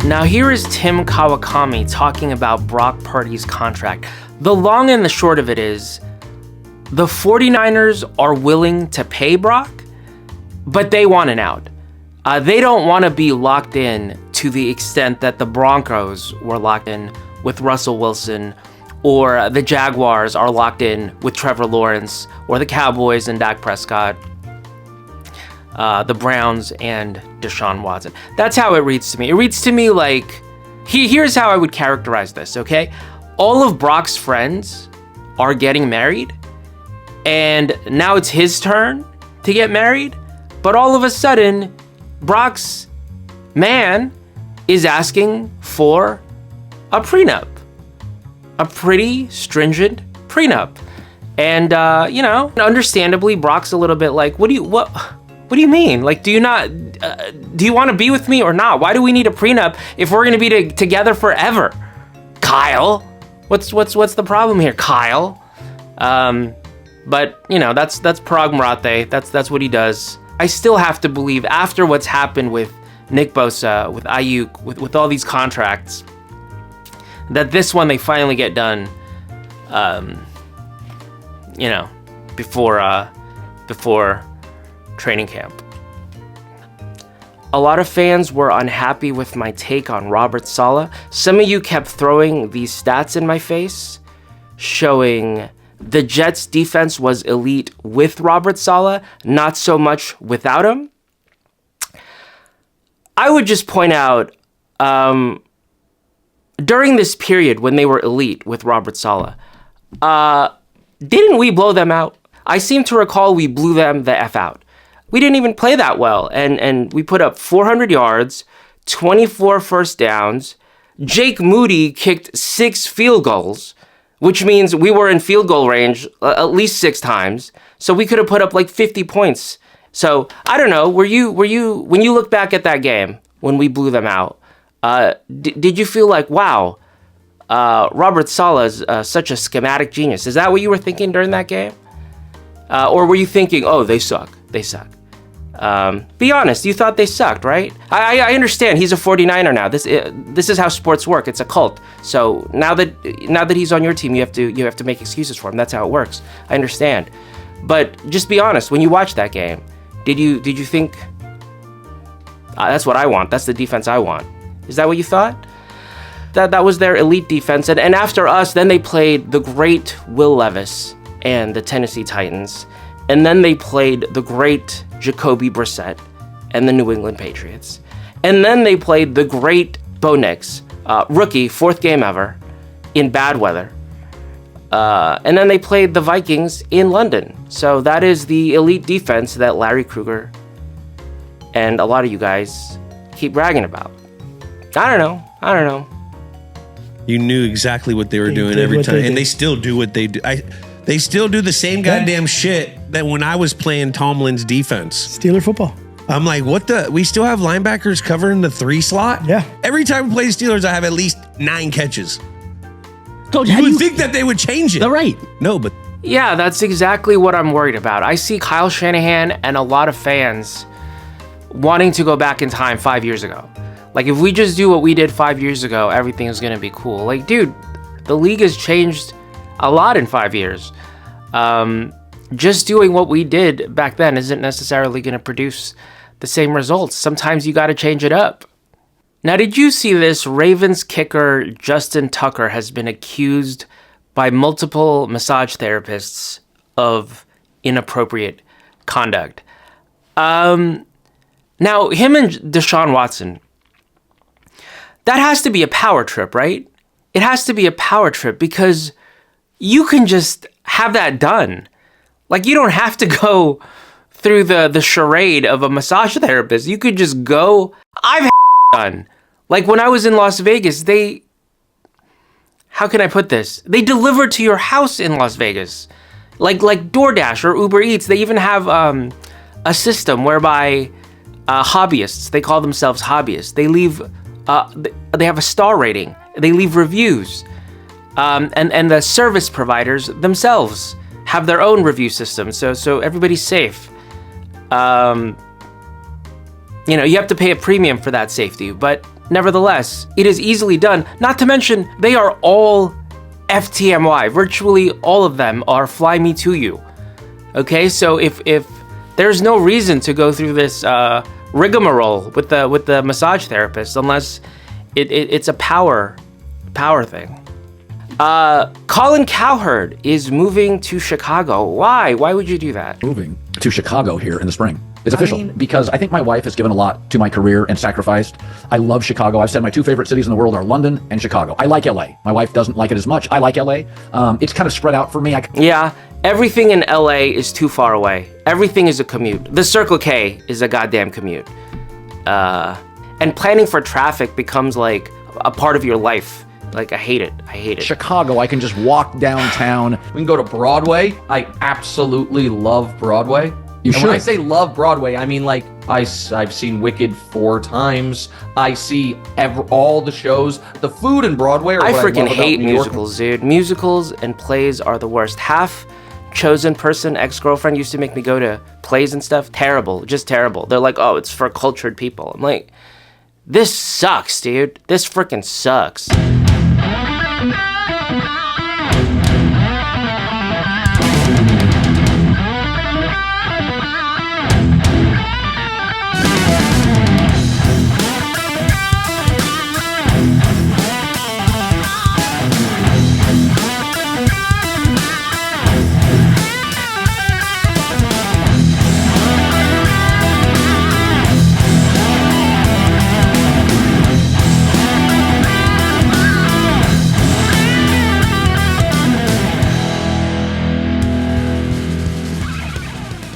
Now here is Tim Kawakami talking about Brock Purdy's contract. The long and the short of it is, the 49ers are willing to pay Brock, but they want an out. They don't want to be locked in to the extent that the Broncos were locked in with Russell Wilson, or the Jaguars are locked in with Trevor Lawrence, or the Cowboys and Dak Prescott, the Browns and Deshaun Watson. That's how it reads to me. It reads to me like, here's how I would characterize this, okay? All of Brock's friends are getting married, and now it's his turn to get married, but all of a sudden, Brock's man is asking for a prenup. A pretty stringent prenup. And, understandably, Brock's a little bit like, what do you mean? Like, do you want to be with me or not? Why do we need a prenup if we're going to be together forever? Kyle, what's the problem here, Kyle? But that's Paraag Marathe. That's what he does. I still have to believe, after what's happened with Nick Bosa, with Ayuk, with all these contracts, that this one they finally get done, before training camp. A lot of fans were unhappy with my take on Robert Saleh. Some of you kept throwing these stats in my face, showing the Jets' defense was elite with Robert Saleh, not so much without him. I would just point out, during this period when they were elite with Robert Saleh, didn't we blow them out? I seem to recall we blew them the F out. We didn't even play that well, and we put up 400 yards, 24 first downs. Jake Moody kicked 6 field goals, which means we were in field goal range at least 6 times. So we could have put up like 50 points. So I don't know. Were you when you look back at that game when we blew them out? Did you feel like, wow, Robert Saleh is such a schematic genius? Is that what you were thinking during that game? Or were you thinking, oh, they suck. Be honest, you thought they sucked, right? I understand he's a 49er now. This is how sports work. It's a cult. So now that he's on your team, you have to make excuses for him. That's how it works. I understand. But just be honest, when you watched that game, did you think, that's what I want, that's the defense I want? Is that what you thought? That was their elite defense. And after us, then they played the great Will Levis and the Tennessee Titans. And then they played the great Jacoby Brissett and the New England Patriots. And then they played the great Bo Nix, rookie, 4th game ever, in bad weather. And then they played the Vikings in London. So that is the elite defense that Larry Krueger and a lot of you guys keep bragging about. I don't know. You knew exactly what they were doing every time. And they still do what they do. They still do the same goddamn shit that when I was playing Tomlin's defense. Steeler football. I'm like, we still have linebackers covering the 3 slot? Yeah. Every time we play the Steelers, I have at least 9 catches. Coach, you would think that they would change it. They're right. No, but... Yeah, that's exactly what I'm worried about. I see Kyle Shanahan and a lot of fans wanting to go back in time 5 years ago. Like, if we just do what we did 5 years ago, everything is going to be cool. Like, dude, the league has changed a lot in 5 years. Just doing what we did back then isn't necessarily going to produce the same results. Sometimes you got to change it up. Now, did you see this? Ravens kicker Justin Tucker has been accused by multiple massage therapists of inappropriate conduct. Now, him and Deshaun Watson, that has to be a power trip, right? It has to be a power trip because you can just have that done. Like, you don't have to go through the charade of a massage therapist. You could just go, I've had done. Like, when I was in Las Vegas, how can I put this? They delivered to your house in Las Vegas. Like DoorDash or Uber Eats. They even have a system whereby hobbyists, they call themselves hobbyists, they leave, they have a star rating. They leave reviews. And the service providers themselves have their own review system, so everybody's safe. You have to pay a premium for that safety, but Nevertheless, it is easily done, not to mention they are all FTMY. Virtually all of them are fly me to you. Okay, so if there's no reason to go through this rigmarole with the massage therapist unless it's a power thing. Colin Cowherd is moving to Chicago. Why? Why would you do that? Moving to Chicago here in the spring. It's official because I think my wife has given a lot to my career and sacrificed. I love Chicago. I've said my 2 favorite cities in the world are London and Chicago. I like LA. My wife doesn't like it as much. I like LA. It's kind of spread out for me. Yeah, everything in LA is too far away. Everything is a commute. The Circle K is a goddamn commute. And planning for traffic becomes like a part of your life. Like, I hate it. Chicago, I can just walk downtown. We can go to Broadway. I absolutely love Broadway. When I say love Broadway, I mean like I've seen Wicked 4 times. I see all the shows. The food in Broadway. I freaking hate musicals, dude. Musicals and plays are the worst. Half chosen person ex-girlfriend used to make me go to plays and stuff. Terrible, just terrible. They're like, oh, it's for cultured people. I'm like, this sucks, dude. This freaking sucks.